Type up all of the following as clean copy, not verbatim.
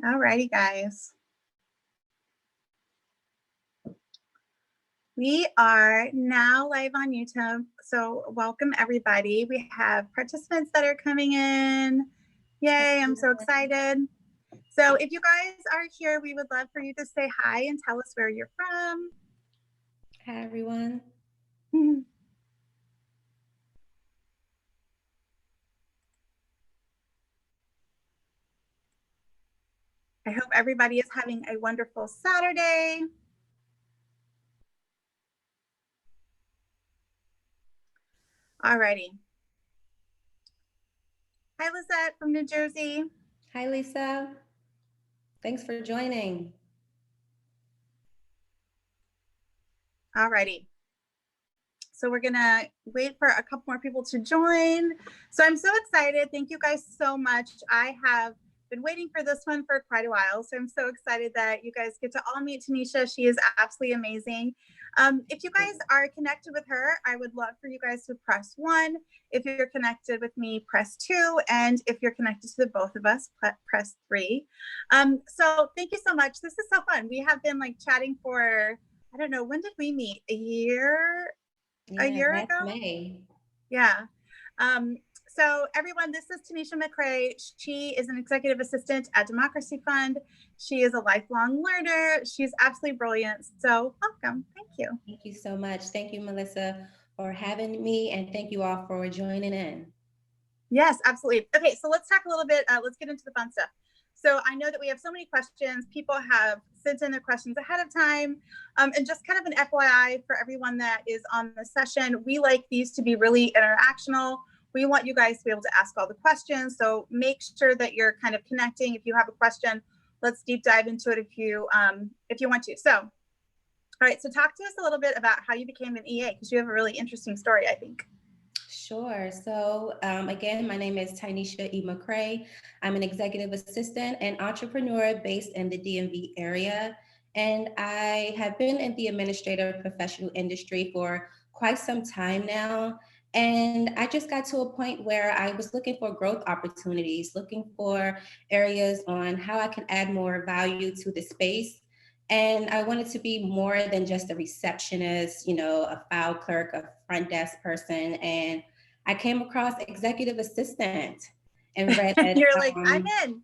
All righty, guys. We are now live on YouTube, so welcome everybody. We have participants that are coming in. Yay, I'm so excited. So if you guys are here, we would love for you to say hi and tell us where you're from. Hi, everyone. I hope everybody is having a wonderful Saturday. Alrighty. Hi, Lizette from New Jersey. Hi, Lisa. Thanks for joining. Alrighty. So we're gonna wait for a couple more people to join. So I'm so excited. Thank you guys so much. I have been waiting for this one for quite a while. So I'm so excited that you guys get to all meet Tyneshia. She is absolutely amazing. If you guys are connected with her, I would love for you guys to press 1. If you're connected with me, press 2. And if you're connected to the both of us, press 3. So thank you so much. This is so fun. We have been like chatting for, I don't know, when did we meet? A year ago? May. Yeah. So everyone, this is Tyneshia McCray. She is an executive assistant at Democracy Fund. She is a lifelong learner. She's absolutely brilliant. So welcome. Thank you. Thank you so much. Thank you, Melissa, for having me, and thank you all for joining in. Yes, absolutely. Okay, so let's talk a little bit. Let's get into the fun stuff. So I know that we have so many questions. People have sent in their questions ahead of time. And just kind of an FYI for everyone that is on the session, we like these to be really interactional. We want you guys to be able to ask all the questions. So make sure that you're kind of connecting. If you have a question, let's deep dive into it if you want to. So, all right, so talk to us a little bit about how you became an EA, because you have a really interesting story, I think. Sure. So again, my name is Tyneshia E. McCray. I'm an executive assistant and entrepreneur based in the DMV area. And I have been in the administrative professional industry for quite some time now. And I just got to a point where I was looking for growth opportunities, looking for areas on how I can add more value to the space. And I wanted to be more than just a receptionist, a file clerk, a front desk person. And I came across executive assistant and read that You're like, I'm in.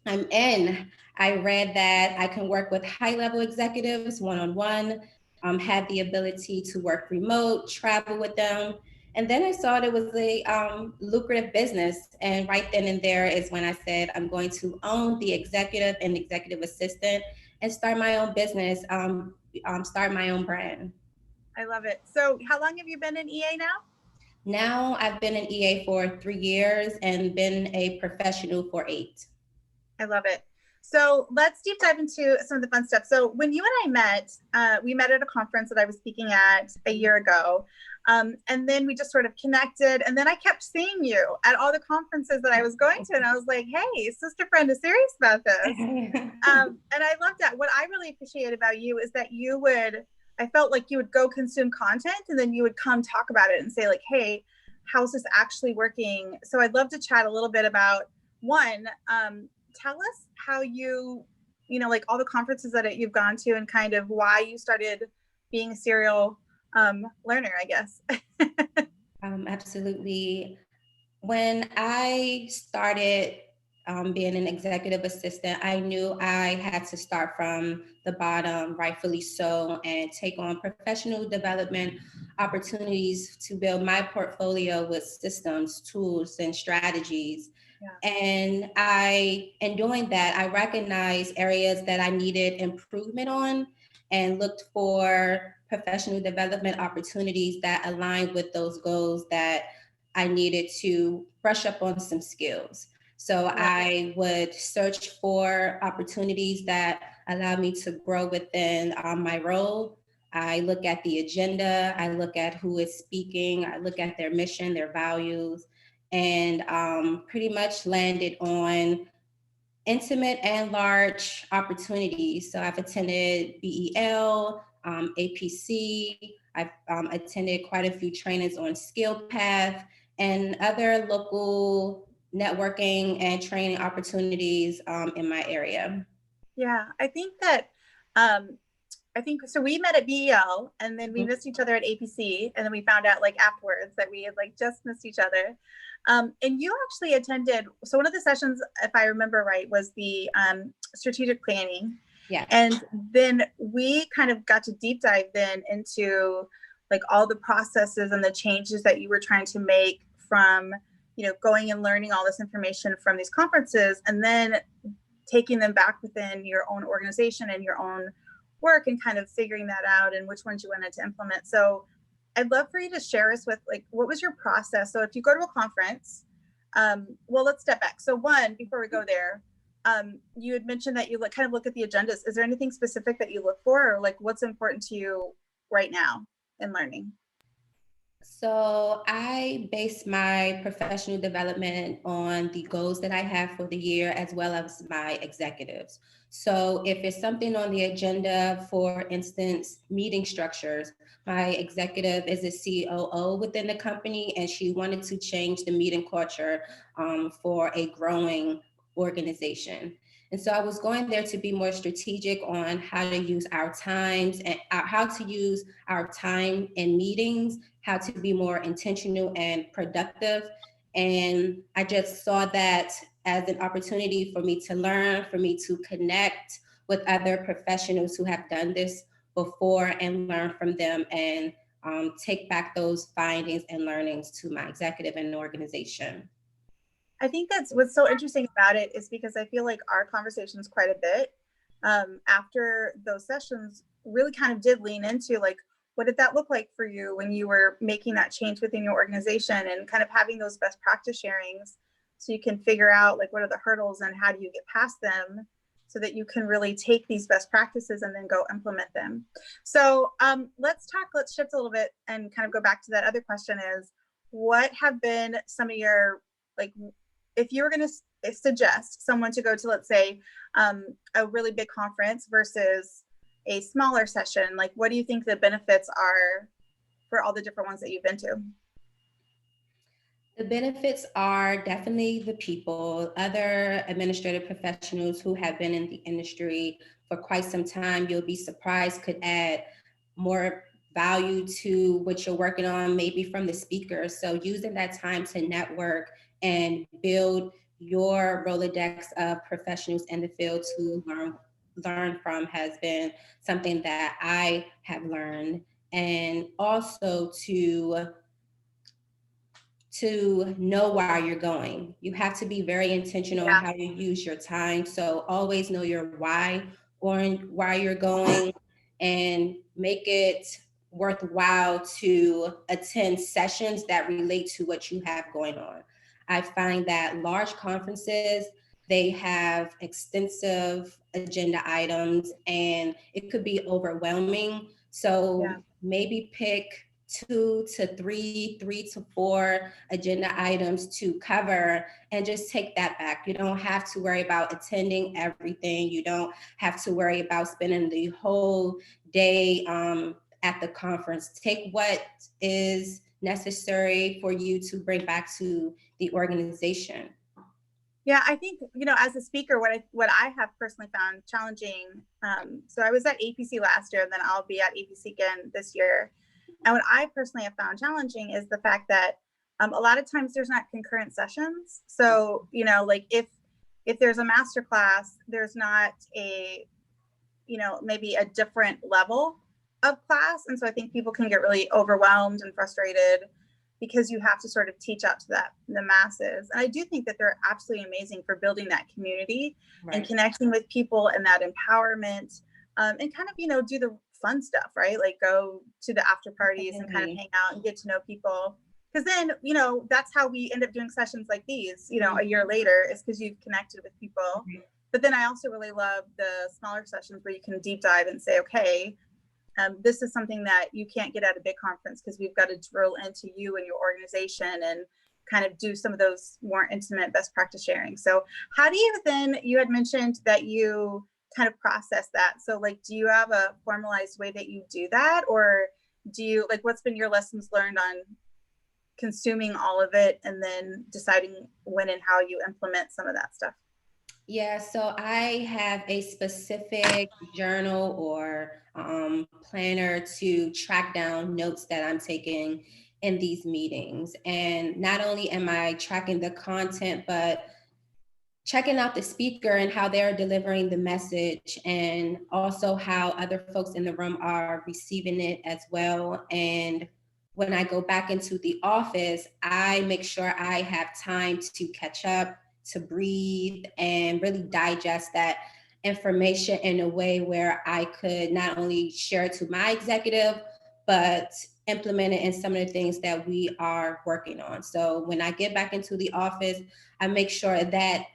I'm in. I read that I can work with high level executives one-on-one, had the ability to work remote, travel with them. And then I saw it was a lucrative business. And right then and there is when I said, I'm going to own the executive and executive assistant and start my own business, start my own brand. I love it. So how long have you been in EA now? Now I've been an EA for 3 years and been a professional for 8. I love it. So let's deep dive into some of the fun stuff. So when you and I met, we met at a conference that I was speaking at a year ago. And then we just sort of connected. And then I kept seeing you at all the conferences that I was going to. And I was like, hey, sister friend is serious about this. And I loved that. What I really appreciate about you is that I felt like you would go consume content and then you would come talk about it and say like, hey, how's this actually working? So I'd love to chat a little bit about one, tell us how like all the conferences that you've gone to and kind of why you started being a serial learner, I guess. Absolutely. When I started being an executive assistant, I knew I had to start from the bottom, rightfully so, and take on professional development opportunities to build my portfolio with systems, tools, and strategies. Yeah. And in doing that, I recognized areas that I needed improvement on and looked for professional development opportunities that aligned with those goals that I needed to brush up on some skills. So I would search for opportunities that allow me to grow within my role. I look at the agenda, I look at who is speaking, I look at their mission, their values, and pretty much landed on intimate and large opportunities. So I've attended BEL, APC, I've attended quite a few trainings on Skill Path and other local networking and training opportunities in my area. Yeah, I think that, so we met at BEL and then we missed each other at APC. And then we found out like afterwards that we had like just missed each other. And you actually attended, so one of the sessions, if I remember right, was the strategic planning. Yeah. And then we kind of got to deep dive then into like all the processes and the changes that you were trying to make from, going and learning all this information from these conferences and then taking them back within your own organization and your own work and kind of figuring that out and which ones you wanted to implement. So I'd love for you to share us with like, what was your process? So if you go to a conference, well, let's step back. So one, before we go there, you had mentioned that you kind of look at the agendas. Is there anything specific that you look for or like what's important to you right now in learning? So I base my professional development on the goals that I have for the year, as well as my executives. So if it's something on the agenda, for instance, meeting structures, my executive is a COO within the company, and she wanted to change the meeting culture for a growing organization. And so I was going there to be more strategic on how to use our times and how to use our time in meetings, how to be more intentional and productive. And I just saw that as an opportunity for me to learn, for me to connect with other professionals who have done this before and learn from them and take back those findings and learnings to my executive and organization. I think that's what's so interesting about it is because I feel like our conversations quite a bit after those sessions really kind of did lean into like, what did that look like for you when you were making that change within your organization and kind of having those best practice sharings so you can figure out like what are the hurdles and how do you get past them so that you can really take these best practices and then go implement them. So let's shift a little bit and kind of go back to that other question is, what have been some of your, like, if you were going to suggest someone to go to, let's say, a really big conference versus a smaller session, like what do you think the benefits are for all the different ones that you've been to? The benefits are definitely the people, other administrative professionals who have been in the industry for quite some time, you'll be surprised could add more value to what you're working on, maybe from the speaker. So using that time to network and build your Rolodex of professionals in the field to learn from has been something that I have learned. And also to know where you're going. You have to be very intentional on how you use your time. So always know your why or why you're going and make it worthwhile to attend sessions that relate to what you have going on. I find that large conferences, they have extensive agenda items and it could be overwhelming. So maybe pick 2 to 3 to 4 agenda items to cover and just take that back. You don't have to worry about attending everything. You don't have to worry about spending the whole day at the conference. Take what is necessary for you to bring back to the organization. Yeah, I think, as a speaker, what I have personally found challenging, so I was at APC last year and then I'll be at APC again this year. And what I personally have found challenging is the fact that a lot of times there's not concurrent sessions. So, like if there's a master class, there's not a, maybe a different level of class. And so I think people can get really overwhelmed and frustrated because you have to sort of teach out to the masses. And I do think that they're absolutely amazing for building that community and connecting with people and that empowerment and kind of, do the fun stuff, right? Like go to the after parties and kind of hang out and get to know people. Because then, that's how we end up doing sessions like these, a year later, is because you've connected with people. But then I also really love the smaller sessions where you can deep dive and say, okay, this is something that you can't get at a big conference because we've got to drill into you and your organization and kind of do some of those more intimate best practice sharing. So how do you then, you had mentioned that you kind of process that. So like, do you have a formalized way that you do that? Or do you, like, what's been your lessons learned on consuming all of it and then deciding when and how you implement some of that stuff? Yeah, so I have a specific journal or planner to track down notes that I'm taking in these meetings. And not only am I tracking the content, but checking out the speaker and how they're delivering the message, and also how other folks in the room are receiving it as well. And when I go back into the office, I make sure I have time to catch up, to breathe, and really digest that information in a way where I could not only share it to my executive, but implement it in some of the things that we are working on. So when I get back into the office, I make sure that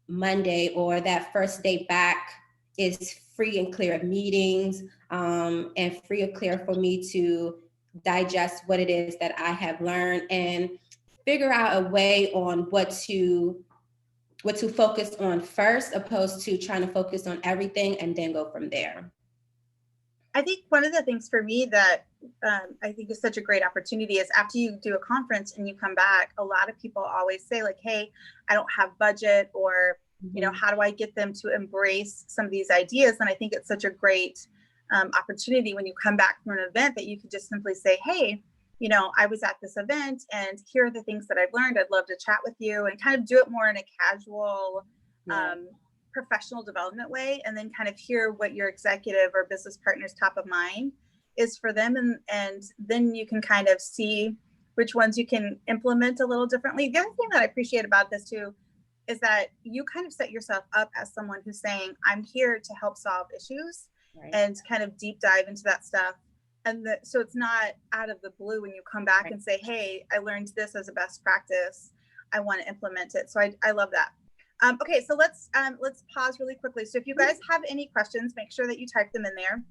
Monday or that first day back is free and clear of meetings, and free and clear for me to digest what it is that I have learned and figure out a way on what to focus on first, opposed to trying to focus on everything and then go from there. I think one of the things for me that I think is such a great opportunity is after you do a conference and you come back, a lot of people always say like, hey, I don't have budget, or, you know, how do I get them to embrace some of these ideas? And I think it's such a great opportunity when you come back from an event that you could just simply say, hey, you know, I was at this event and here are the things that I've learned. I'd love to chat with you, and kind of do it more in a casual, professional development way, and then kind of hear what your executive or business partner's top of mind is for them. And then you can kind of see which ones you can implement a little differently. The other thing that I appreciate about this too is that you kind of set yourself up as someone who's saying, I'm here to help solve issues, and kind of deep dive into that stuff. And so it's not out of the blue when you come back and say, hey, I learned this as a best practice, I want to implement it. So I love that. Okay, so let's pause really quickly. So if you guys have any questions, make sure that you type them in there.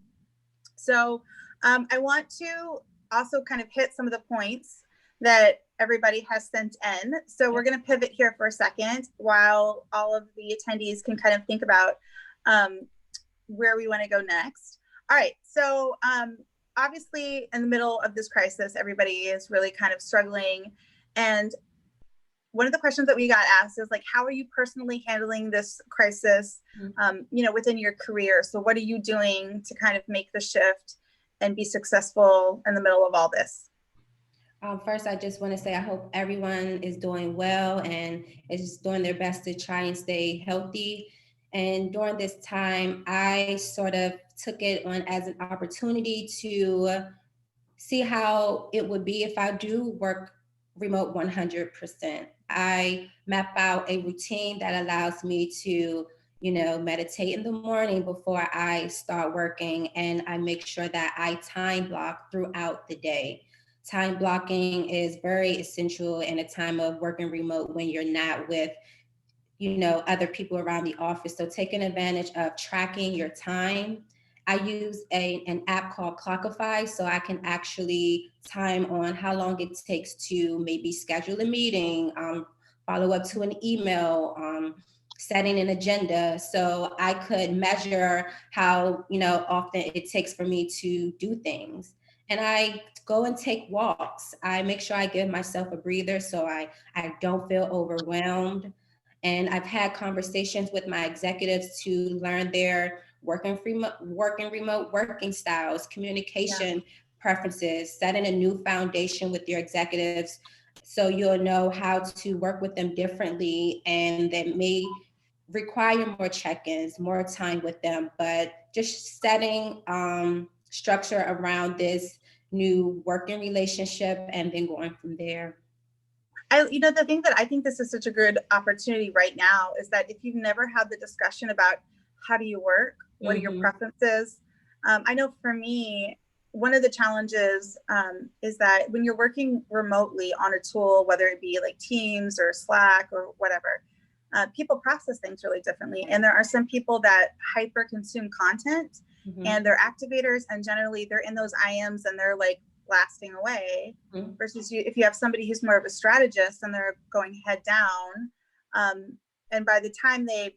So I want to also kind of hit some of the points that everybody has sent in. So we're going to pivot here for a second while all of the attendees can kind of think about where we want to go next. All right, so obviously in the middle of this crisis, everybody is really kind of struggling. And one of the questions that we got asked is like, how are you personally handling this crisis, you know, within your career? So what are you doing to kind of make the shift and be successful in the middle of all this? First, I just want to say I hope everyone is doing well and is doing their best to try and stay healthy. And during this time, I sort of took it on as an opportunity to see how it would be if I do work remote 100%. I map out a routine that allows me to, you know, meditate in the morning before I start working, and I make sure that I time block throughout the day. Time blocking is very essential in a time of working remote when you're not with, you know, other people around the office. So taking advantage of tracking your time. I use an app called Clockify, so I can actually time on how long it takes to maybe schedule a meeting, follow up to an email, setting an agenda. So I could measure how, you know, often it takes for me to do things. And I go and take walks. I make sure I give myself a breather so I don't feel overwhelmed. And I've had conversations with my executives to learn their working remote working styles, communication preferences, setting a new foundation with your executives so you'll know how to work with them differently, and that may require more check-ins, more time with them, but just setting structure around this new working relationship and then going from there. You know, the thing that I think this is such a good opportunity right now is that if you've never had the discussion about how do you work, what are your preferences? I know for me, one of the challenges is that when you're working remotely on a tool, whether it be like Teams or Slack or whatever, people process things really differently. And there are some people that hyper consume content and they're activators, and generally they're in those IMs and they're like blasting away, versus if you have somebody who's more of a strategist and they're going head down, and by the time they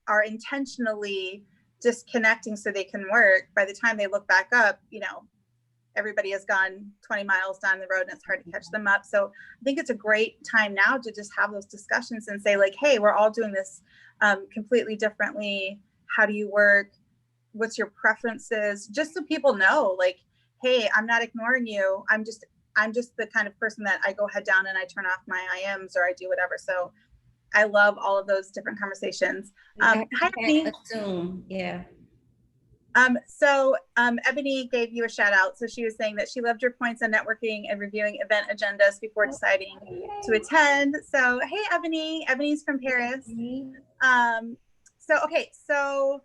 are intentionally disconnecting so they can work, by the time they look back up, you know, everybody has gone 20 miles down the road and it's hard to catch them up. So I think it's a great time now to just have those discussions and say like, hey, we're all doing this completely differently. How do you work? What's your preferences? Just so people know, like, hey, I'm not ignoring you. I'm just the kind of person that I go head down and I turn off my IMs or I do whatever. So I love all of those different conversations. Hi, Ebony. Assume, yeah. So Ebony gave you a shout out. So she was saying that she loved your points on networking and reviewing event agendas before deciding to attend. So hey, Ebony. Ebony's from Paris. So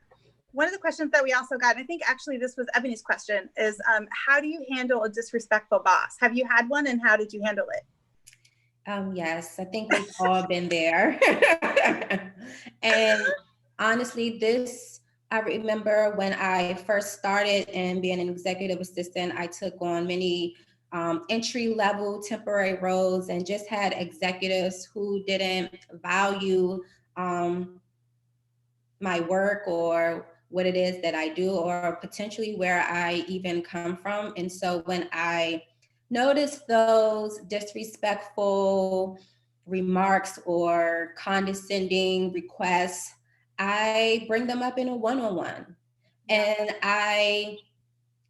one of the questions that we also got, and I think actually this was Ebony's question, is how do you handle a disrespectful boss? Have you had one, and how did you handle it? Yes, I think we've all been there. And honestly, I remember when I first started and being an executive assistant, I took on many entry-level temporary roles and just had executives who didn't value my work or what it is that I do, or potentially where I even come from. And so when I notice those disrespectful remarks or condescending requests, I bring them up in a one-on-one. And I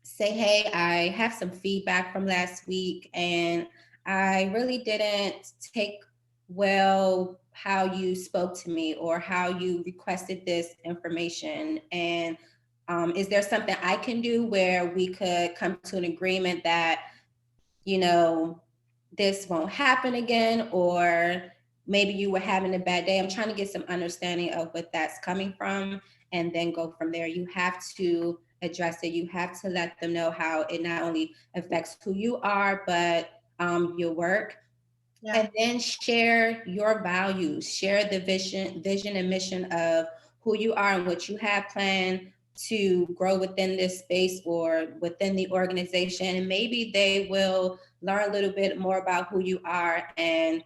say, hey, I have some feedback from last week, and I really didn't take well how you spoke to me or how you requested this information. And is there something I can do where we could come to an agreement that, this won't happen again, or maybe you were having a bad day? I'm trying to get some understanding of what that's coming from and then go from there. You have to address it. You have to let them know how it not only affects who you are, but your work. Yeah. And then share your values, share the vision and mission of who you are and what you have planned to grow within this space or within the organization. And maybe they will learn a little bit more about who you are and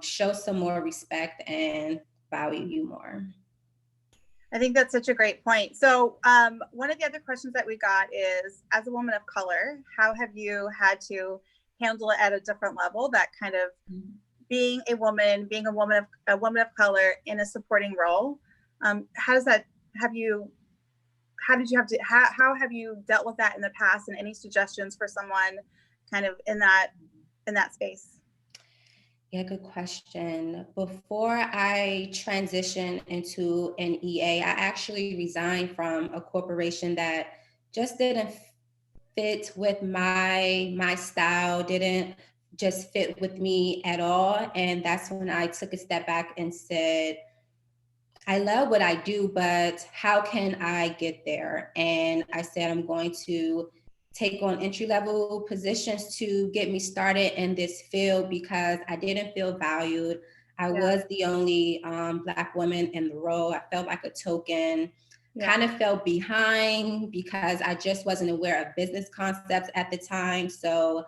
show some more respect and value you more. I think that's such a great point. So one of the other questions that we got is, as a woman of color, how have you had to handle it at a different level, that kind of being a woman of color in a supporting role? How have you dealt with that in the past, and any suggestions for someone kind of in that space? Yeah, good question. Before I transitioned into an EA, I actually resigned from a corporation that just didn't fit with my style, didn't just fit with me at all. And that's when I took a step back and said, I love what I do, but how can I get there? And I said, I'm going to take on entry-level positions to get me started in this field because I didn't feel valued. I was the only Black woman in the role. I felt like a token, kind of felt behind because I just wasn't aware of business concepts at the time. So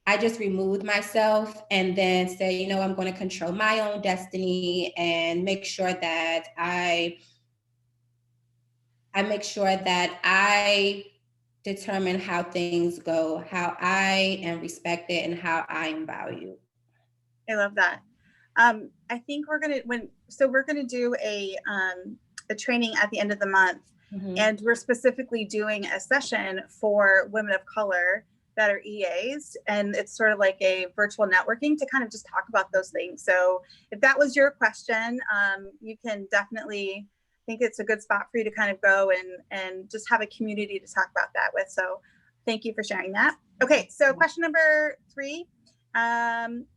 I just removed myself and then said, I'm going to control my own destiny and make sure that I determine how things go, how I am respected, and how I am valued. I love that. I think we're gonna do a training at the end of the month, and we're specifically doing a session for women of color that are EAs, and it's sort of like a virtual networking to kind of just talk about those things. So if that was your question, you can definitely think it's a good spot for you to kind of go and just have a community to talk about that with. So thank you for sharing that. Okay, so question number 3,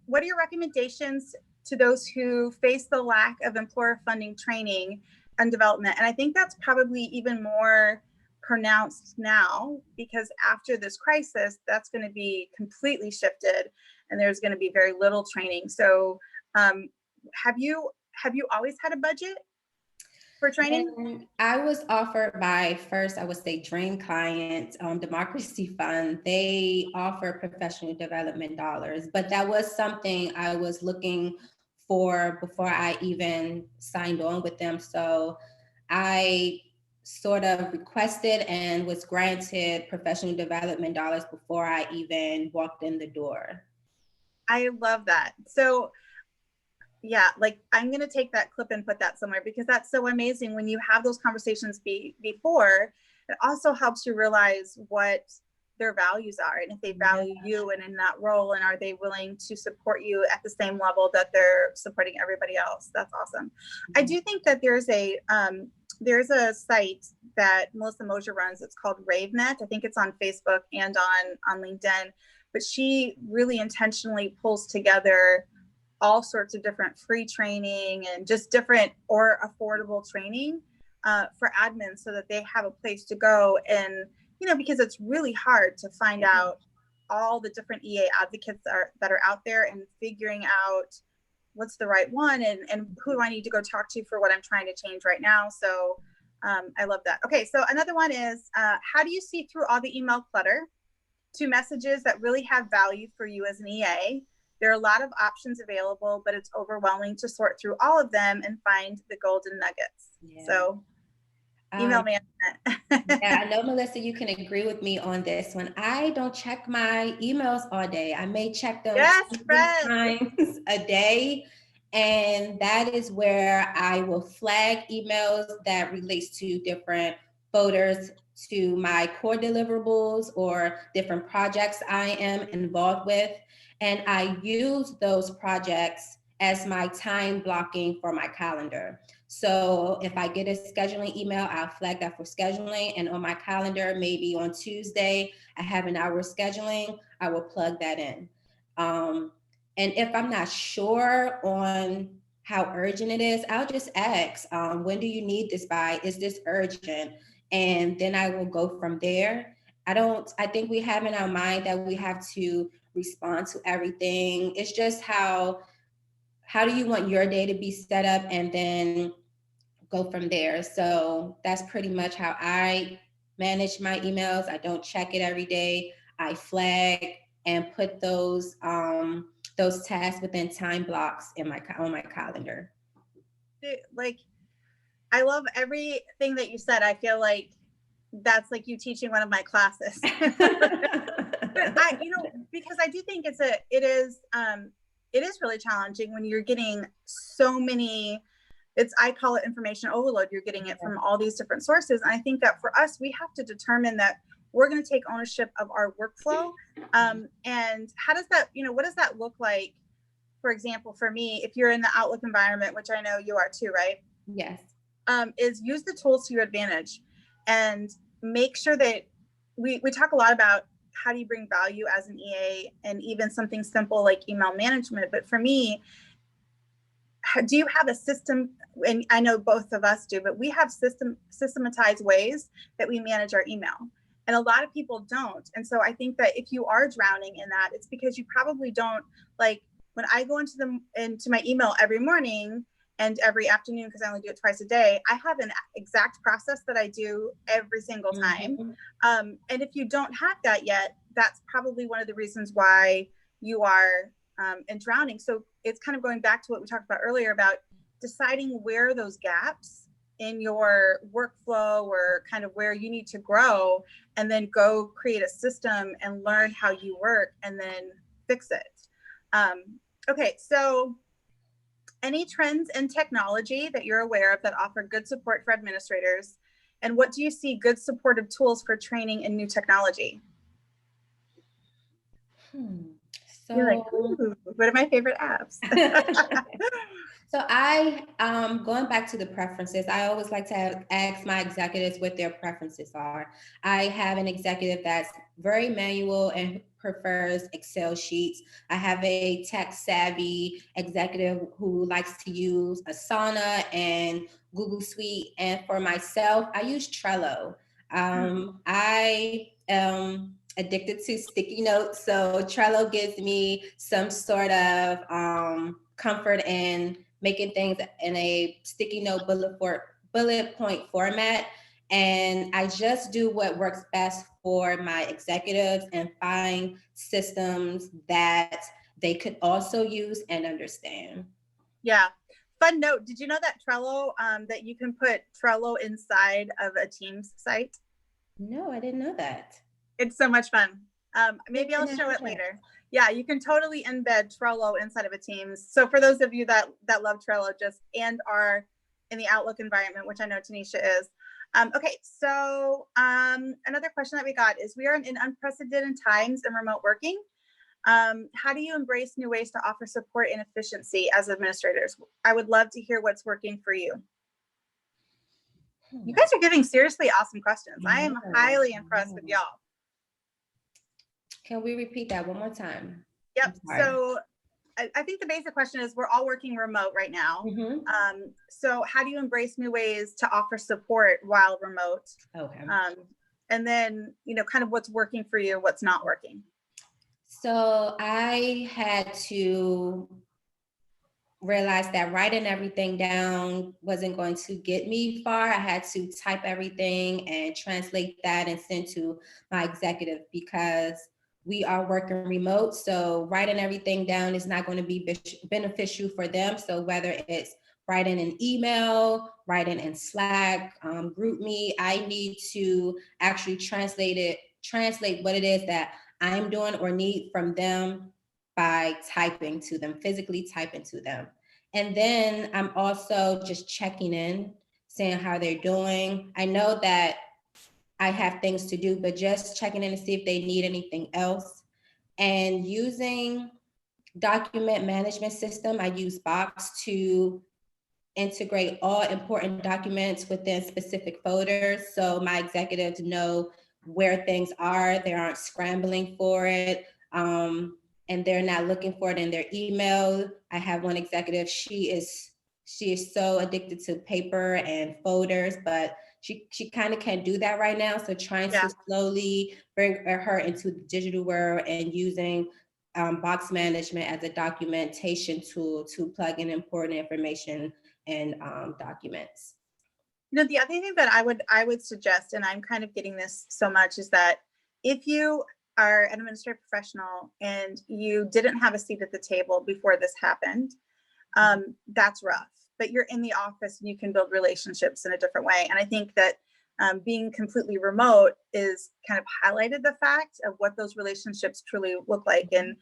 what are your recommendations to those who face the lack of employer funding training and development? And I think that's probably even more pronounced now, because after this crisis, that's going to be completely shifted and there's going to be very little training. So have you always had a budget for training? And I was offered by, first, I would say, Dream Client, Democracy Fund. They offer professional development dollars, but that was something I was looking for before I even signed on with them. So I sort of requested and was granted professional development dollars before I even walked in the door. I love that. So yeah, like I'm going to take that clip and put that somewhere, because that's so amazing when you have those conversations before. It also helps you realize what their values are, and if they value you and in that role, and are they willing to support you at the same level that they're supporting everybody else. That's awesome. I do think that there's a site that Melissa Mosier runs. It's called RaveNet. I think it's on Facebook and on LinkedIn, but she really intentionally pulls together all sorts of different free training and just different or affordable training for admins, so that they have a place to go. And, because it's really hard to find out all the different EA advocates that are out there, and figuring out what's the right one, and who do I need to go talk to for what I'm trying to change right now. So I love that. Okay, so another one is, how do you see through all the email clutter to messages that really have value for you as an EA? There are a lot of options available, but it's overwhelming to sort through all of them and find the golden nuggets. Yeah. So email management. Yeah, I know, Melissa, you can agree with me on this one. I don't check my emails all day. I may check them 3 times a day. And that is where I will flag emails that relates to different folders, to my core deliverables or different projects I am involved with. And I use those projects as my time blocking for my calendar. So if I get a scheduling email, I'll flag that for scheduling. And on my calendar, maybe on Tuesday, I have an hour scheduling, I will plug that in. And if I'm not sure on how urgent it is, I'll just ask, when do you need this by? Is this urgent? And then I will go from there. I think we have in our mind that we have to respond to everything. It's just how do you want your day to be set up, and then go from there. So that's pretty much how I manage my emails. I don't check it every day. I flag and put those tasks within time blocks on my calendar. Like, I love everything that you said. I feel like that's like you teaching one of my classes. But because I do think it is really challenging when you're getting so many. I call it information overload. You're getting it from all these different sources. And I think that for us, we have to determine that we're going to take ownership of our workflow. And how does that, what does that look like? For example, for me, if you're in the Outlook environment, which I know you are too, right? Yes. Is use the tools to your advantage, and make sure that we talk a lot about how do you bring value as an EA, and even something simple like email management. But for me, do you have a system? And I know both of us do, but we have systematized ways that we manage our email, and a lot of people don't. And so I think that if you are drowning in that, it's because you probably don't. Like, when I go into my email every morning and every afternoon, because I only do it twice a day, I have an exact process that I do every single time. And if you don't have that yet, that's probably one of the reasons why you are and drowning. So it's kind of going back to what we talked about earlier about deciding where those gaps in your workflow, or kind of where you need to grow, and then go create a system and learn how you work, and then fix it. Okay, so any trends in technology that you're aware of that offer good support for administrators, and what do you see good supportive tools for training in new technology? So, you're like, ooh, what are my favorite apps? So going back to the preferences, I always like to ask my executives what their preferences are. I have an executive that's very manual and prefers Excel sheets. I have a tech savvy executive who likes to use Asana and Google Suite. And for myself, I use Trello. I am addicted to sticky notes. So Trello gives me some sort of comfort in making things in a sticky note bullet point format. And I just do what works best for my executives and find systems that they could also use and understand. Yeah. Fun note, did you know that Trello, that you can put Trello inside of a Teams site? No, I didn't know that. It's so much fun. Maybe I'll show it later. Yeah, you can totally embed Trello inside of a Teams. So for those of you that love Trello and are in the Outlook environment, which I know Tyneshia is. Okay, so another question that we got is, we are in unprecedented times in remote working. How do you embrace new ways to offer support and efficiency as administrators? I would love to hear what's working for you. You guys are giving seriously awesome questions. I am highly impressed with y'all. Can we repeat that one more time? Yep. So I think the basic question is, we're all working remote right now. So how do you embrace new ways to offer support while remote? Okay. And then, kind of what's working for you, what's not working. So I had to realize that writing everything down wasn't going to get me far. I had to type everything and translate that and send to my executive, because we are working remote. So writing everything down is not going to be beneficial for them. So whether it's writing an email, writing in Slack, GroupMe, I need to actually translate what it is that I'm doing or need from them by typing to them, physically typing to them. And then I'm also just checking in, seeing how they're doing. I know that I have things to do, but just checking in to see if they need anything else. And using document management system, I use Box to integrate all important documents within specific folders, so my executives know where things are. They aren't scrambling for it, and they're not looking for it in their email. I have one executive, she is so addicted to paper and folders, but she kind of can't do that right now. So trying to slowly bring her into the digital world and using Box management as a documentation tool to plug in important information and documents. The other thing that I would suggest, and I'm kind of getting this so much, is that if you are an administrative professional and you didn't have a seat at the table before this happened, that's rough. But you're in the office and you can build relationships in a different way. And I think that being completely remote is kind of highlighted the fact of what those relationships truly look like. And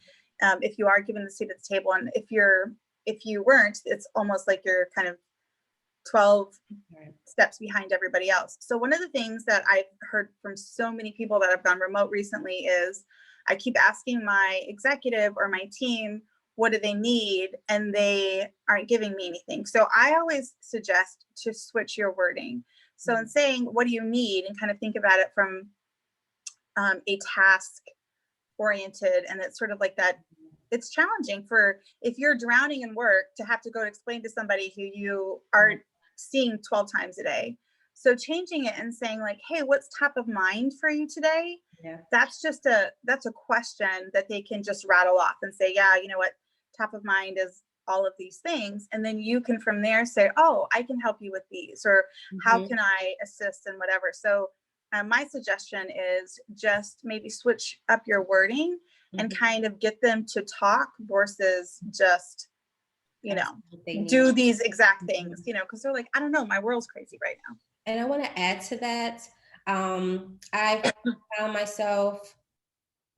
if you are given the seat at the table, and if you weren't, it's almost like you're kind of 12 steps behind everybody else. So one of the things that I've heard from so many people that have gone remote recently is, I keep asking my executive or my team, what do they need? And they aren't giving me anything. So I always suggest to switch your wording. So in saying, what do you need? And kind of think about it from a task oriented. And it's sort of like that. It's challenging for, if you're drowning in work, to have to go explain to somebody who you are seeing 12 times a day. So changing it and saying like, hey, what's top of mind for you today? That's a question that they can just rattle off and say, yeah, you know what, top of mind is all of these things. And then you can from there say, oh, I can help you with these, or how can I assist in whatever. So my suggestion is just maybe switch up your wording and kind of get them to talk versus just, do these exact things, because they're like, I don't know, my world's crazy right now. And I want to add to that. I found myself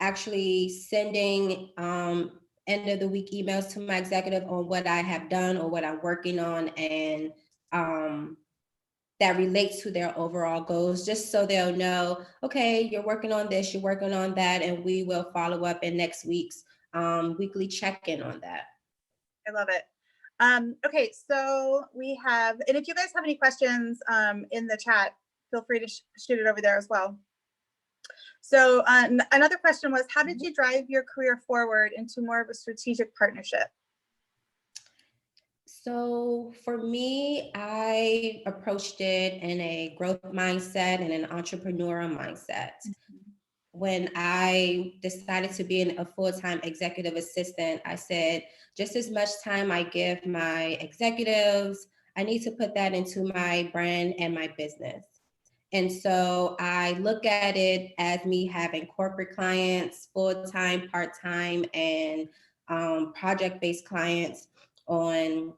actually sending end of the week emails to my executive on what I have done or what I'm working on, and that relates to their overall goals, just so they'll know, okay, you're working on this, you're working on that, and we will follow up in next week's weekly check-in on that. I love it. Okay, so we have, and if you guys have any questions in the chat, feel free to shoot it over there as well. So another question was, how did you drive your career forward into more of a strategic partnership? So for me, I approached it in a growth mindset and an entrepreneurial mindset. When I decided to be a full-time executive assistant, I said, just as much time I give my executives, I need to put that into my brand and my business. And so I look at it as me having corporate clients, full-time, part-time, and project-based clients on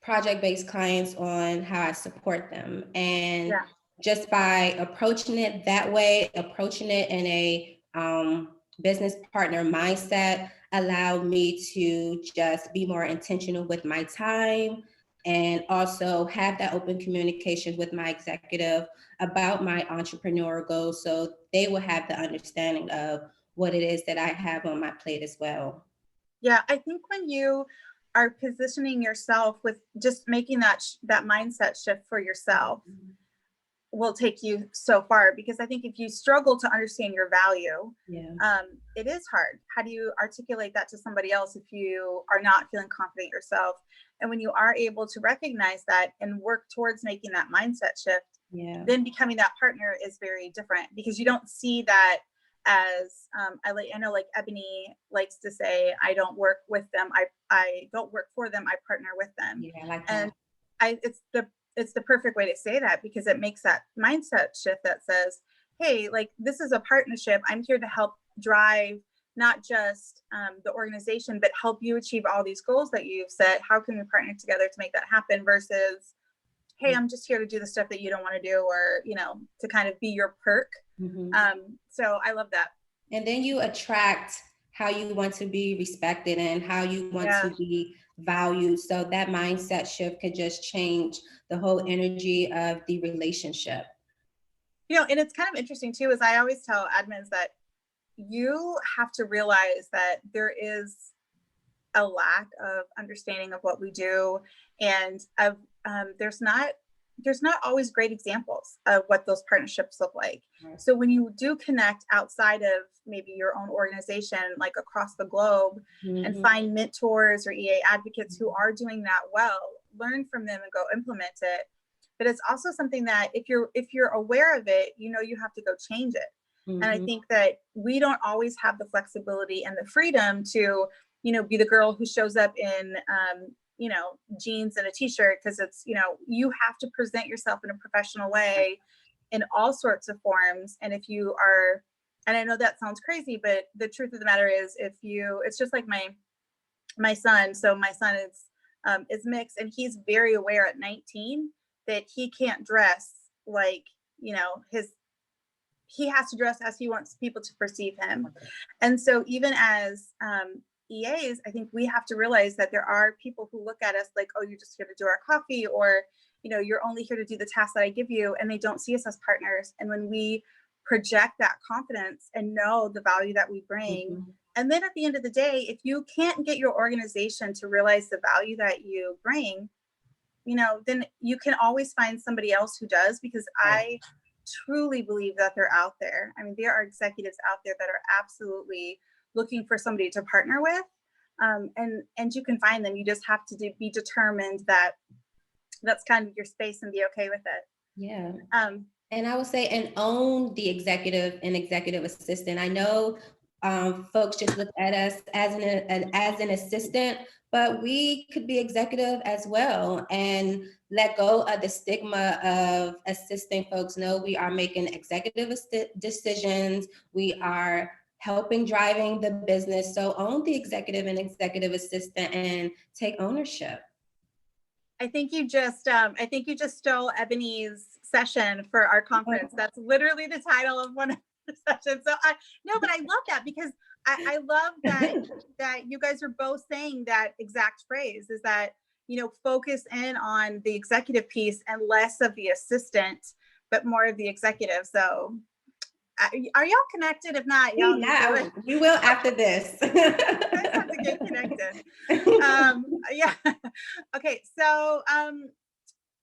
project-based clients on how I support them. And Yeah. just by approaching it that way, approaching it in a business partner mindset, allowed me to just be more intentional with my time, and also have that open communication with my executive about my entrepreneurial goals, so they will have the understanding of what it is that I have on my plate as well. Yeah, I think when you are positioning yourself with just making that mindset shift for yourself will take you so far, because I think if you struggle to understand your value, it is hard. How do you articulate that to somebody else if you are not feeling confident yourself? And when you are able to recognize that and work towards making that mindset shift, then becoming that partner is very different, because you don't see that as I know like Ebony likes to say, I don't work with them, I don't work for them, I partner with them. Yeah, I like and that. it's the perfect way to say that, because it makes that mindset shift that says, hey, like, this is a partnership. I'm here to help drive not just the organization, but help you achieve all these goals that you've set. How can we partner together to make that happen? Versus, hey, I'm just here to do the stuff that you don't want to do, or, you know, to kind of be your perk. So I love that. And then you attract how you want to be respected and how you want to be valued. So that mindset shift could just change the whole energy of the relationship. You know, and it's kind of interesting too, is I always tell admins that you have to realize that there is a lack of understanding of what we do, and of there's not always great examples of what those partnerships look like. Right. So when you do connect outside of maybe your own organization, like across the globe, and find mentors or EA advocates who are doing that well, learn from them and go implement it. But it's also something that if you're aware of it, you know, you have to go change it. And I think that we don't always have the flexibility and the freedom to, you know, be the girl who shows up in you know, jeans and a t-shirt, because it's, you know, you have to present yourself in a professional way in all sorts of forms. And if you are, and I know that sounds crazy, but the truth of the matter is, it's just like my son. So my son is mixed, and he's very aware at 19 that he can't dress like, you know, he has to dress as he wants people to perceive him. And so even as EAs, I think we have to realize that there are people who look at us like, oh, you're just here to do our coffee, or, you know, you're only here to do the tasks that I give you, and they don't see us as partners. And when we project that confidence and know the value that we bring, and then at the end of the day, if you can't get your organization to realize the value that you bring, you know, then you can always find somebody else who does, because I truly believe that they're out there. I mean, there are executives out there that are absolutely looking for somebody to partner with, and you can find them. You just have to be determined that that's kind of your space and be okay with it. Yeah. And I would say, and own the executive and executive assistant. I know folks just look at us as an assistant, but we could be executive as well, and let go of the stigma of assisting folks. No, we are making executive decisions. We are helping driving the business. So own the executive and executive assistant and take ownership. I think you just stole Ebony's session for our conference. That's literally the title of one of the sessions. So I love that, because I love that you guys are both saying that exact phrase, is that, you know, focus in on the executive piece and less of the assistant, but more of the executive. So are y'all connected? If not, y'all we will after this. You guys have to get connected. Yeah. Okay. So, all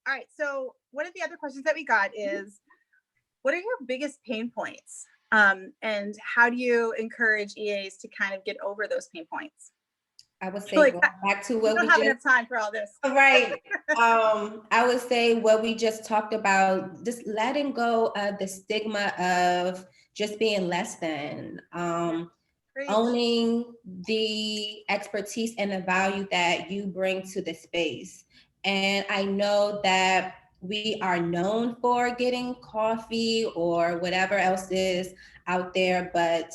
right. So one of the other questions that we got is, what are your biggest pain points? And how do you encourage EAs to kind of get over those pain points? I would say back to what we don't have enough time for all this. Right. I would say what we just talked about, just letting go of the stigma of just being less than, owning the expertise and the value that you bring to the space. And I know that we are known for getting coffee or whatever else is out there, but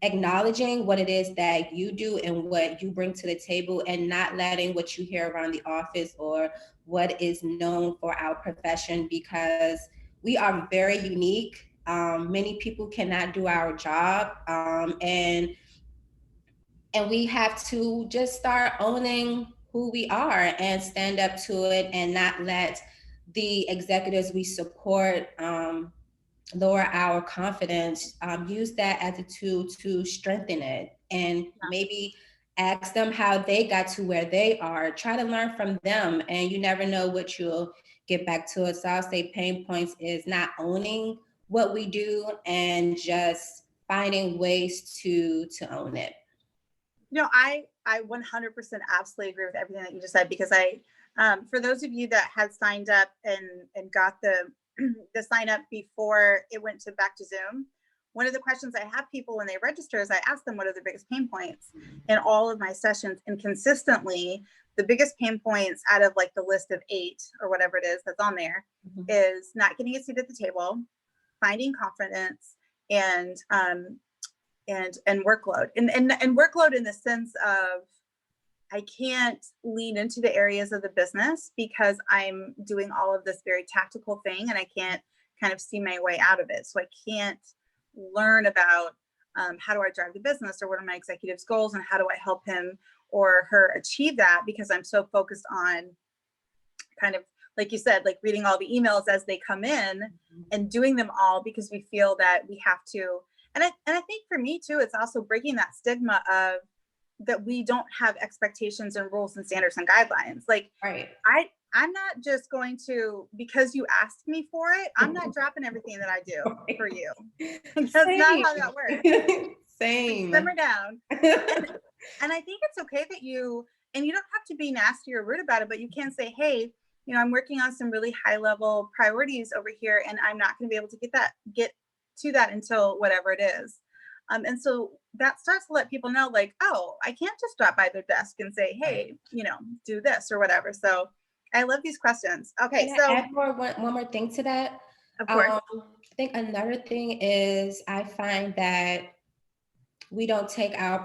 acknowledging what it is that you do and what you bring to the table, and not letting what you hear around the office or what is known for our profession, because we are very unique. Many people cannot do our job, and we have to just start owning who we are and stand up to it, and not let the executives we support lower our confidence. Use that as a tool to strengthen it, and maybe ask them how they got to where they are. Try to learn from them, and you never know what you'll get back to us. So I'll say pain points is not owning what we do and just finding ways to own it. I 100% absolutely agree with everything that you just said, because for those of you that had signed up and got the sign up before it went back to Zoom, one of the questions I have people when they register is I ask them what are the biggest pain points in all of my sessions, and consistently the biggest pain points out of like the list of 8 or whatever it is that's on there is not getting a seat at the table, finding confidence, and workload, and workload in the sense of I can't lean into the areas of the business because I'm doing all of this very tactical thing, and I can't kind of see my way out of it. So I can't learn about how do I drive the business, or what are my executive's goals, and how do I help him or her achieve that, because I'm so focused on kind of, like you said, like reading all the emails as they come in and doing them all because we feel that we have to. And I think for me too, it's also breaking that stigma of that we don't have expectations and rules and standards and guidelines. Like, right. I'm not just going to, because you asked me for it, I'm not dropping everything that I do for you. That's not how that works. Same. Simmer down. And I think it's okay that you don't have to be nasty or rude about it, but you can say, hey, I'm working on some really high level priorities over here, and I'm not going to be able to get to that until whatever it is. And so that starts to let people know, like, oh, I can't just drop by their desk and say, hey, do this or whatever. So I love these questions. Okay. Can so I add one more thing to that? Of course. I think another thing is I find that we don't take our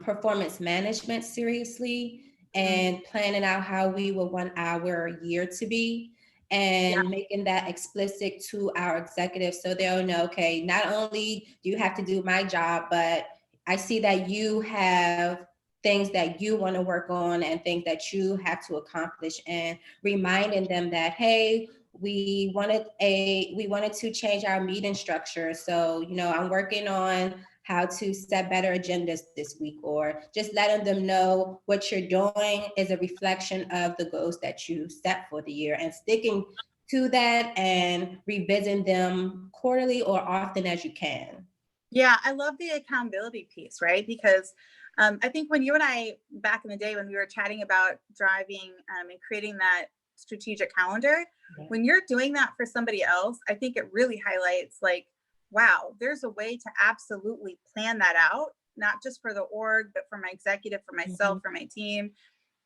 performance management seriously, and planning out how we will want our year to be, and making that explicit to our executives so they'll know, okay, not only do you have to do my job, but I see that you have things that you want to work on and things that you have to accomplish, and reminding them that, hey, we wanted to change our meeting structure. So, I'm working on how to set better agendas this week, or just letting them know what you're doing is a reflection of the goals that you set for the year, and sticking to that and revisiting them quarterly or often as you can. Yeah, I love the accountability piece, right? Because I think when you and I, back in the day when we were chatting about driving and creating that strategic calendar, when you're doing that for somebody else, I think it really highlights like, wow, there's a way to absolutely plan that out, not just for the org, but for my executive, for myself, for my team.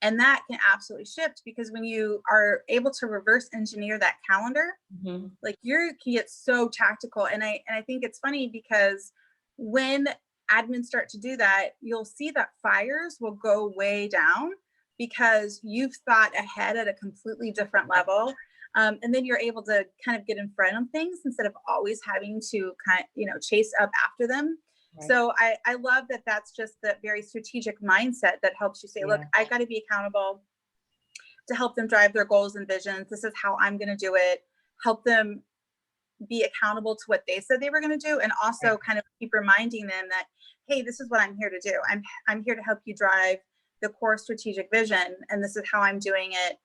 And that can absolutely shift, because when you are able to reverse engineer that calendar, like you can get so tactical. And I think it's funny because when admins start to do that, you'll see that fires will go way down because you've thought ahead at a completely different level. And then you're able to kind of get in front of things instead of always having to chase up after them. Right. So I love that that's just the very strategic mindset that helps you say, look, I got to be accountable to help them drive their goals and visions. This is how I'm going to do it. Help them be accountable to what they said they were going to do. And also kind of keep reminding them that, hey, this is what I'm here to do. I'm here to help you drive the core strategic vision. And this is how I'm doing it.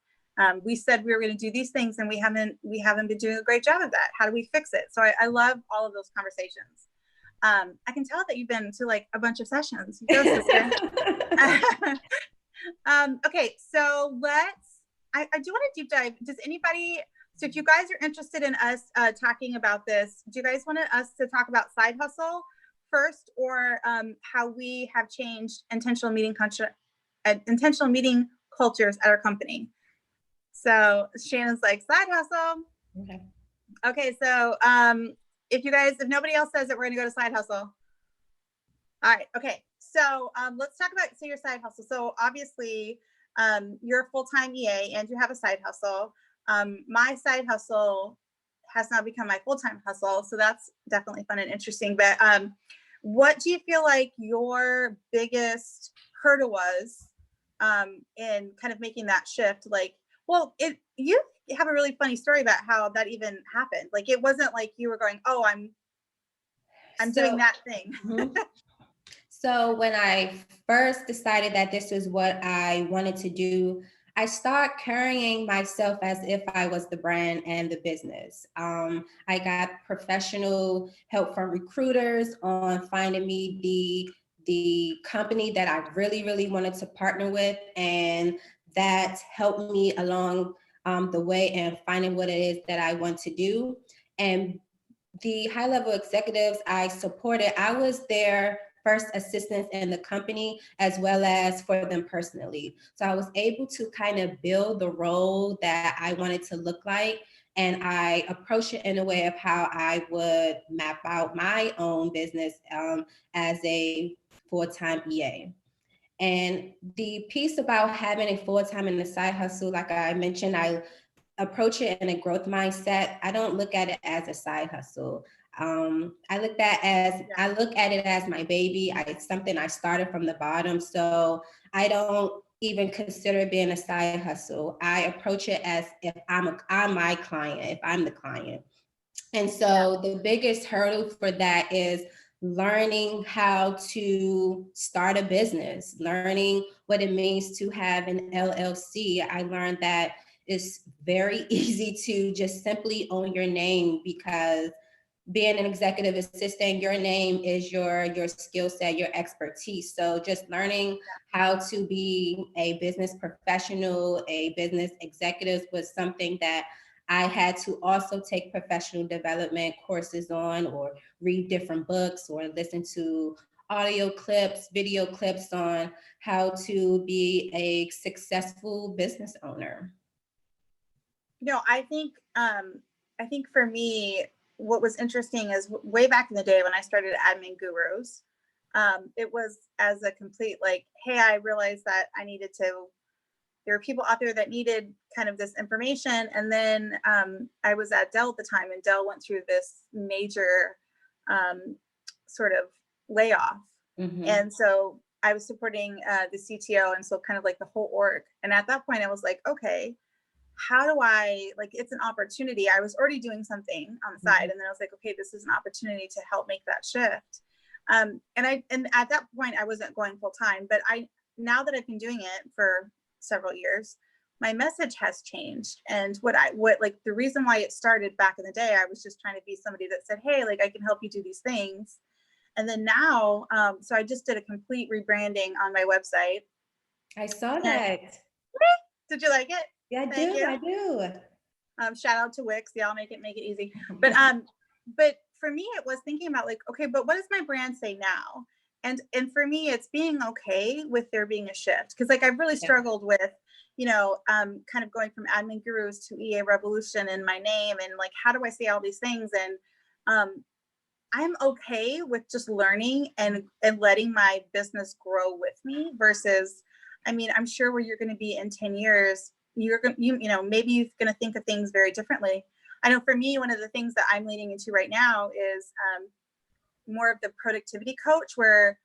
We said we were going to do these things, and we haven't been doing a great job of that. How do we fix it? So I love all of those conversations. I can tell that you've been to like a bunch of sessions. Go, sister. Okay, so I do want to deep dive. Does anybody, so if you guys are interested in us talking about this, do you guys want us to talk about side hustle first, or how we have changed intentional meeting cultures at our company? So Shannon's like, side hustle. Okay, so if nobody else says it, we're gonna go to side hustle. All right. Okay. So let's talk about, your side hustle. So obviously you're a full-time EA and you have a side hustle. My side hustle has now become my full-time hustle. So that's definitely fun and interesting. But what do you feel like your biggest hurdle was in kind of making that shift? Like, well, you have a really funny story about how that even happened. Like, it wasn't like you were going, oh, I'm doing that thing. Mm-hmm. So when I first decided that this was what I wanted to do, I started carrying myself as if I was the brand and the business. I got professional help from recruiters on finding me the company that I really, really wanted to partner with, and that helped me along the way and finding what it is that I want to do. And the high level executives I supported, I was their first assistants in the company as well as for them personally. So I was able to kind of build the role that I wanted to look like. And I approached it in a way of how I would map out my own business as a full-time EA. And the piece about having a full-time and a side hustle, like I mentioned, I approach it in a growth mindset. I don't look at it as a side hustle. I look at it as my baby. It's something I started from the bottom. So I don't even consider it being a side hustle. I approach it as if I'm my client, if I'm the client. And so the biggest hurdle for that is learning how to start a business, learning what it means to have an LLC. I learned that it's very easy to just simply own your name, because being an executive assistant, your name is your skill set, your expertise. So just learning how to be a business professional, a business executive was something that I had to also take professional development courses on, or read different books, or listen to audio clips, video clips on how to be a successful business owner. I think for me, what was interesting is way back in the day when I started Admin Gurus, it was as a complete like, hey, I realized that there were people out there that needed kind of this information. And then I was at Dell at the time, and Dell went through this major sort of layoff. Mm-hmm. And so I was supporting the CTO, and so kind of like the whole org. And at that point I was like, okay, how do I, like, it's an opportunity. I was already doing something on the side. Mm-hmm. And then I was like, okay, this is an opportunity to help make that shift. And at that point I wasn't going full time, but now that I've been doing it for several years, my message has changed. And what like the reason why it started back in the day, I was just trying to be somebody that said, hey, like, I can help you do these things. And then now, so I just did a complete rebranding on my website. I saw that. Did you like it? Yeah, I do. Shout out to Wix. Y'all make it easy. But for me, it was thinking about like, okay, but what does my brand say now? And for me, it's being okay with there being a shift. Cause like I've really struggled with, kind of going from Admin Gurus to EA Revolution and my name, and like, how do I say all these things? And I'm okay with just learning and letting my business grow with me versus, I mean, I'm sure where you're going to be in 10 years, maybe you're going to think of things very differently. I know for me, one of the things that I'm leaning into right now is more of the productivity coach, where,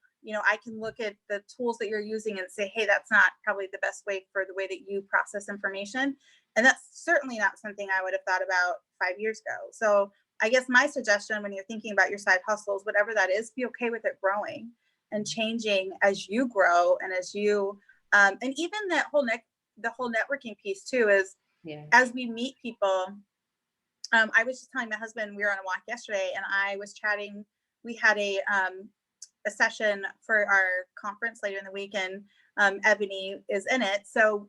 I can look at the tools that you're using and say, hey, that's not probably the best way for the way that you process information. And that's certainly not something I would have thought about 5 years ago. So I guess my suggestion when you're thinking about your side hustles, whatever that is, be okay with it growing and changing as you grow and as you, and even the whole networking piece too is as we meet people. I was just telling my husband, we were on a walk yesterday and I was chatting. We had a session for our conference later in the week, and Ebony is in it. So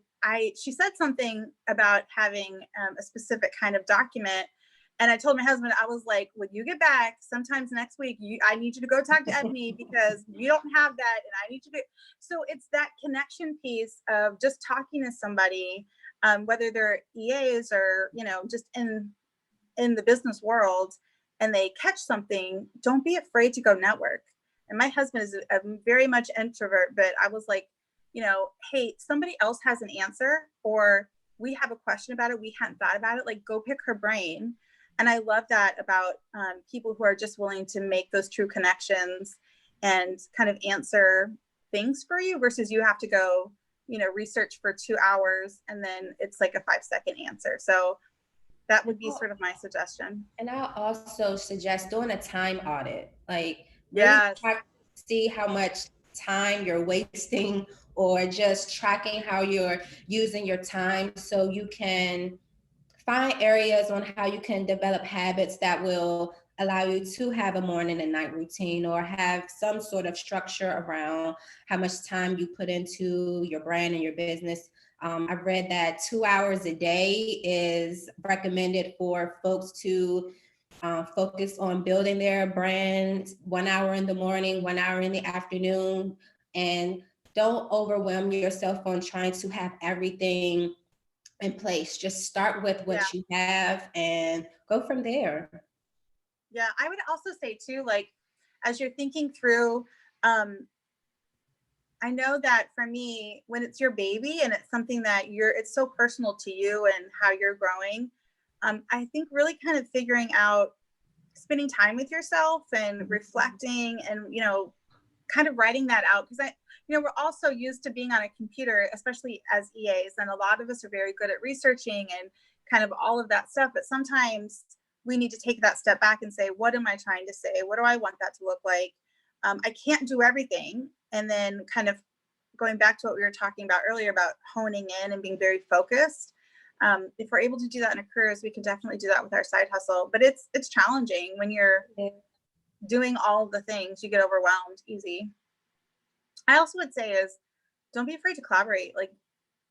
she said something about having a specific kind of document. And I told my husband, I was like, when you get back sometimes next week, I need you to go talk to Ebony because we don't have that. And I need you to. So it's that connection piece of just talking to somebody, whether they're EAs or, just in the business world, and they catch something, don't be afraid to go network. And my husband is a very much introvert, but I was like, you know, hey, somebody else has an answer, or we have a question about it, we hadn't thought about it, like go pick her brain. And I love that about people who are just willing to make those true connections and kind of answer things for you, versus you have to go, you know, research for 2 hours and then it's like a 5-second answer. So that would be sort of my suggestion. And I'll also suggest doing a time audit, like really Yes. track, see how much time you're wasting, or just tracking how you're using your time, so you can find areas on how you can develop habits that will allow you to have a morning and night routine, or have some sort of structure around how much time you put into your brand and your business. I've read that 2 hours a day is recommended for folks to focus on building their brand. 1 hour in the morning, 1 hour in the afternoon, and don't overwhelm yourself on trying to have everything in place. Just start with what you have and go from there. Yeah, I would also say too, like, as you're thinking through, I know that for me, when it's your baby and it's something that it's so personal to you and how you're growing, I think really kind of figuring out spending time with yourself and reflecting and, you know, kind of writing that out. Because you know, we're also used to being on a computer, especially as EAs, and a lot of us are very good at researching and kind of all of that stuff. But sometimes we need to take that step back and say, what am I trying to say? What do I want that to look like? I can't do everything. And then kind of going back to what we were talking about earlier about honing in and being very focused. If we're able to do that in a careers, we can definitely do that with our side hustle. But it's challenging when you're doing all the things, you get overwhelmed easy. I also would say is don't be afraid to collaborate. Like,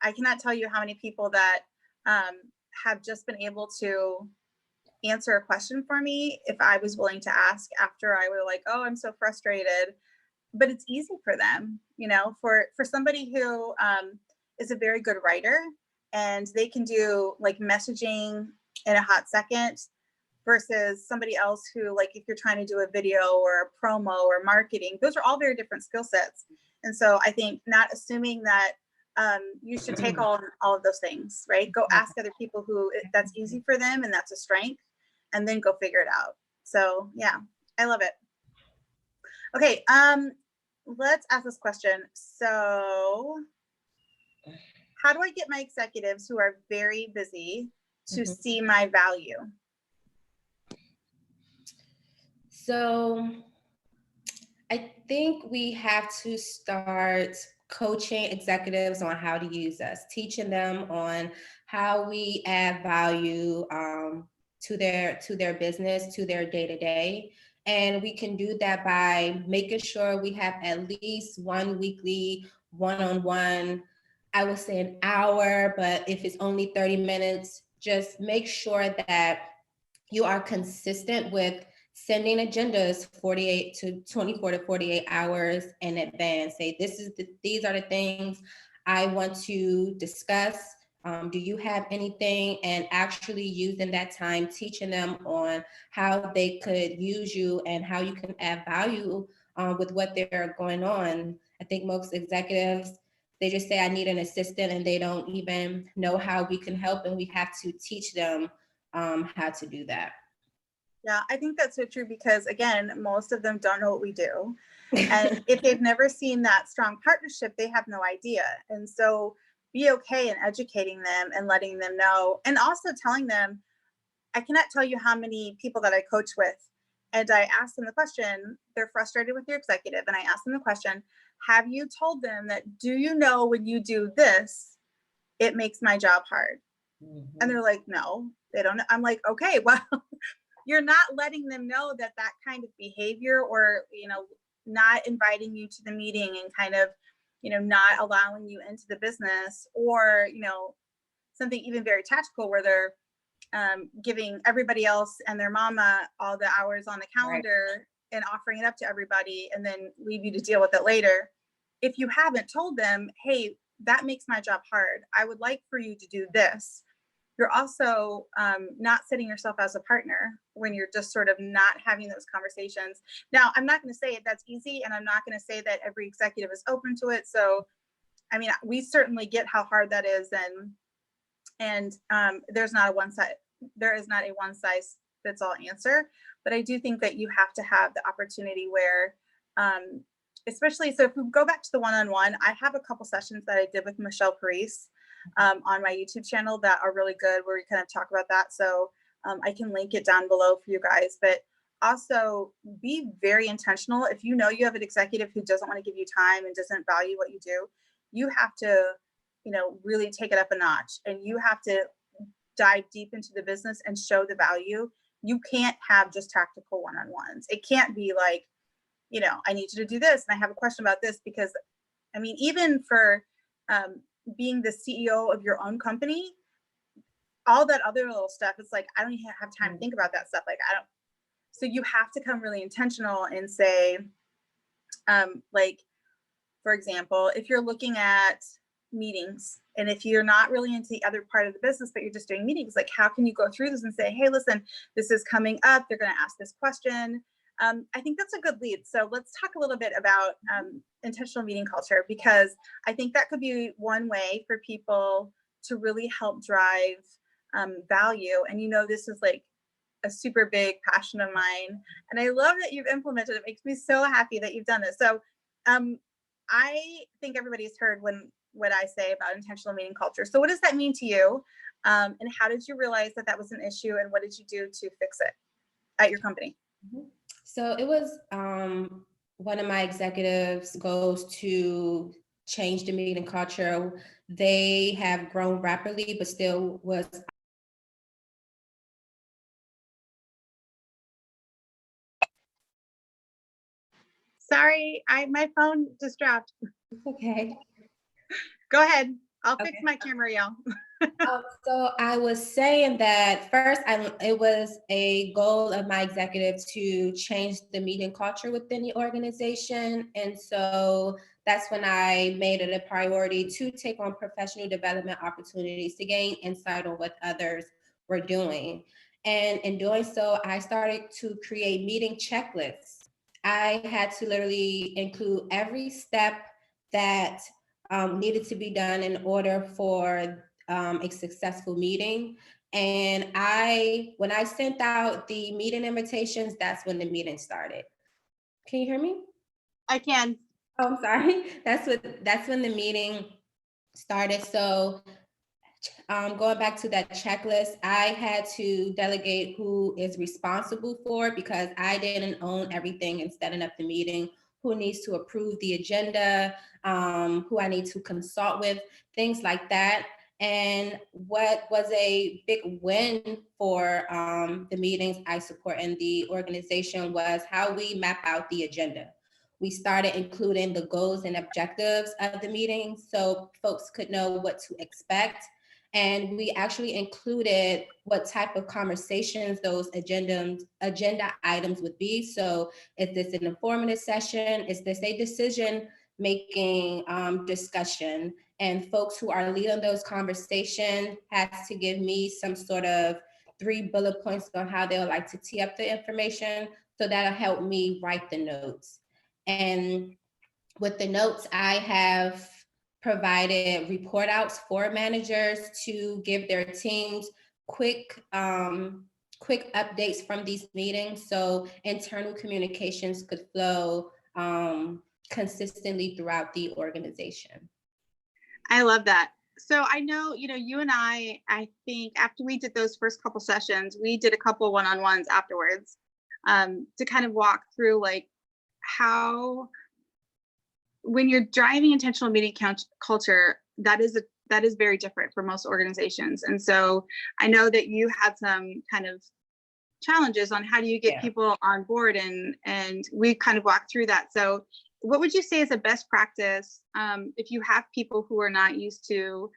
I cannot tell you how many people that have just been able to answer a question for me if I was willing to ask after I were like, oh, I'm so frustrated. But it's easy for them, you know, for somebody who is a very good writer and they can do like messaging in a hot second, versus somebody else who, like, if you're trying to do a video or a promo or marketing, those are all very different skill sets. And so I think not assuming that you should take all of those things, right? Go ask other people who that's easy for them and that's a strength, and then go figure it out. So yeah, I love it. Okay, let's ask this question. So how do I get my executives who are very busy to see my value? So I think we have to start coaching executives on how to use us, teaching them on how we add value to their business, to their day-to-day. And we can do that by making sure we have at least one weekly one-on-one, I would say an hour, but if it's only 30 minutes, just make sure that you are consistent with sending agendas 48 to 24 to 48 hours in advance. Say, these are the things I want to discuss. Do you have anything? And actually using that time, teaching them on how they could use you and how you can add value with what they're going on. I think most executives, they just say, I need an assistant, and they don't even know how we can help. And we have to teach them how to do that. Yeah, I think that's so true, because again, most of them don't know what we do. And if they've never seen that strong partnership, they have no idea. And so be okay in educating them and letting them know, and also telling them, I cannot tell you how many people that I coach with, and I ask them the question, they're frustrated with their executive, and I ask them the question, have you told them that, do you know when you do this, it makes my job hard? And they're like, no, they don't know. I'm like, okay, well, you're not letting them know that that kind of behavior, or, you know, not inviting you to the meeting and kind of, you know, not allowing you into the business, or, you know, something even very tactical where they're giving everybody else and their mama all the hours on the calendar and offering it up to everybody, and then leave you to deal with it later. If you haven't told them, hey, that makes my job hard, I would like for you to do this, you're also not setting yourself as a partner when you're just sort of not having those conversations. Now, I'm not going to say that's easy, and I'm not going to say that every executive is open to it. So, I mean, we certainly get how hard that is, and there is not a one size fits all answer. But I do think that you have to have the opportunity where, especially, so if we go back to the one-on-one, I have a couple sessions that I did with Michelle Parise on my YouTube channel that are really good, where we kind of talk about that. So I can link it down below for you guys. But also be very intentional. If you know you have an executive who doesn't want to give you time and doesn't value what you do, you have to, you know, really take it up a notch, and you have to dive deep into the business and show the value. You can't have just tactical one-on-ones. It can't be like, you know, I need you to do this, and I have a question about this, because I mean, even for being the CEO of your own company, all that other little stuff, it's like, I don't even have time to think about that stuff. Like, I don't. So you have to come really intentional and say, like, for example, if you're looking at meetings, and if you're not really into the other part of the business, but you're just doing meetings, like, how can you go through this and say, hey, listen, this is coming up, they're going to ask this question. I think that's a good lead. So let's talk a little bit about intentional meeting culture, because I think that could be one way for people to really help drive value. And, you know, this is like a super big passion of mine, and I love that you've implemented it. It makes me so happy that you've done this. So I think everybody's heard what I say about intentional meeting culture. So what does that mean to you? And how did you realize that that was an issue, and what did you do to fix it at your company? So it was one of my executives' goals to change the meeting culture. They have grown rapidly, but still was. Sorry, my phone just dropped. Okay. Go ahead. I'll fix my camera, y'all. So I was saying that first, it was a goal of my executive to change the meeting culture within the organization. And so that's when I made it a priority to take on professional development opportunities to gain insight on what others were doing. And in doing so, I started to create meeting checklists. I had to literally include every step that needed to be done in order for a successful meeting. And when I sent out the meeting invitations, that's when the meeting started. Can you hear me? I can. Oh, I'm sorry. That's when the meeting started. So going back to that checklist, I had to delegate who is responsible for it, because I didn't own everything in setting up the meeting. Who needs to approve the agenda, who I need to consult with, things like that. And what was a big win for the meetings I support in the organization was how we map out the agenda. We started including the goals and objectives of the meeting so folks could know what to expect. And we actually included what type of conversations those agenda items would be. So is this an informative session? Is this a decision-making discussion? And folks who are leading those conversations had to give me some sort of 3 bullet points on how they would like to tee up the information. So that'll help me write the notes. And with the notes, I have provided report outs for managers to give their teams quick updates from these meetings, so internal communications could flow consistently throughout the organization. I love that. So I know, you know, you and I think after we did those first couple sessions, we did a couple one-on-ones afterwards to kind of walk through like how, when you're driving intentional meeting culture, that is very different for most organizations. And so I know that you had some kind of challenges on how do you get people on board, and we kind of walked through that. So what would you say is a best practice if you have people who are not used to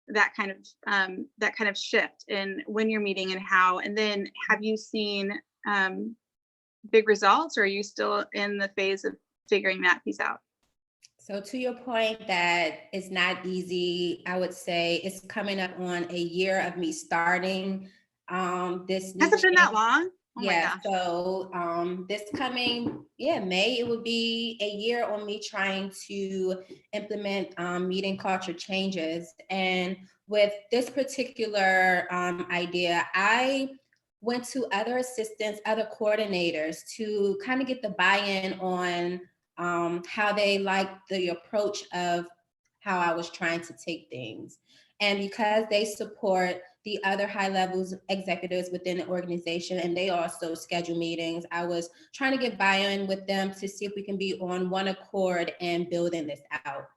that kind of shift in when you're meeting and how, and then have you seen big results, or are you still in the phase of figuring that piece out? So to your point that it's not easy, I would say it's coming up on a year of me starting this new Has it been that change. long? Oh my Yeah, gosh. so this coming, May, it would be a year on me trying to implement meeting culture changes. And with this particular idea, I went to other assistants, other coordinators to kind of get the buy-in on how they liked the approach of how I was trying to take things. And because they support the other high levels executives within the organization, and they also schedule meetings, I was trying to get buy-in with them to see if we can be on one accord and building this out.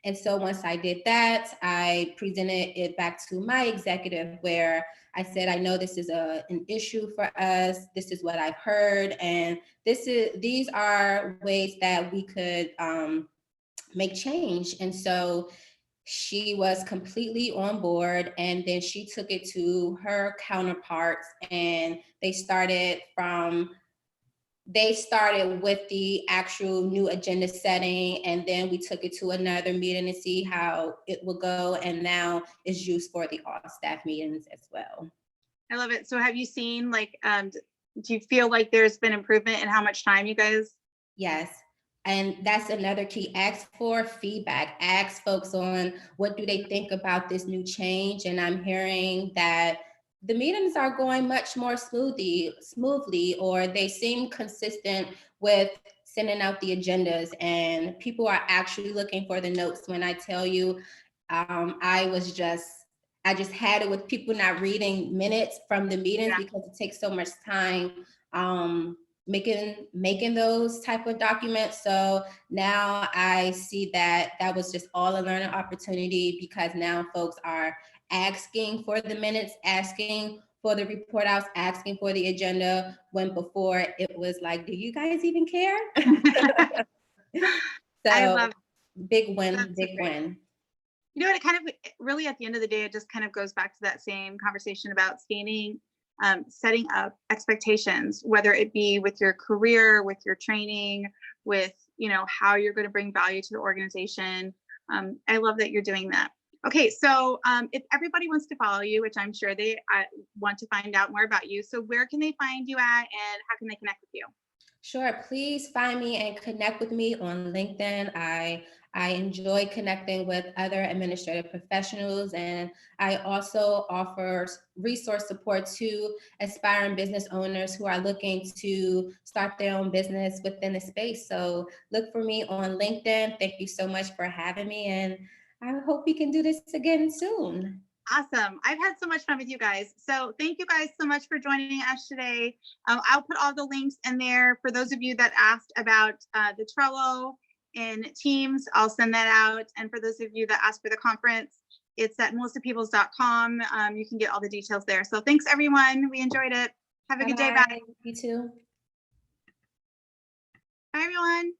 And so once I did that, I presented it back to my executive where I said, I know this is an issue for us. This is what I've heard. And these are ways that we could make change. And so she was completely on board, and then she took it to her counterparts, and they started with the actual new agenda setting, and then we took it to another meeting to see how it will go, and now it's used for the all staff meetings as well. I love it. So have you seen, like, do you feel like there's been improvement in how much time you guys? Yes. And that's another key. Ask for feedback. Ask folks on what do they think about this new change. And I'm hearing that the meetings are going much more smoothly, or they seem consistent with sending out the agendas, and people are actually looking for the notes. When I tell you, I just had it with people not reading minutes from the meetings because it takes so much time making those type of documents. So now I see that was just all a learning opportunity, because now folks are asking for the minutes, asking for the report outs, asking for the agenda, when before it was like, do you guys even care? So I love big win, That's big win. You know what, it kind of really, at the end of the day, it just kind of goes back to that same conversation about setting up expectations, whether it be with your career, with your training, with, how you're going to bring value to the organization. I love that you're doing that. Okay, so if everybody wants to follow you, which I'm sure they want to find out more about you, so where can they find you at, and how can they connect with you? Sure. Please find me and connect with me on LinkedIn. I enjoy connecting with other administrative professionals, and I also offer resource support to aspiring business owners who are looking to start their own business within the space. So look for me on LinkedIn. Thank you so much for having me, and I hope we can do this again soon. Awesome. I've had so much fun with you guys. So thank you guys so much for joining us today. I'll put all the links in there for those of you that asked about the Trello and Teams. I'll send that out. And for those of you that asked for the conference, it's at melissapeoples.com. You can get all the details there. So thanks, everyone. We enjoyed it. Have a good day. Bye. You too. Bye, everyone.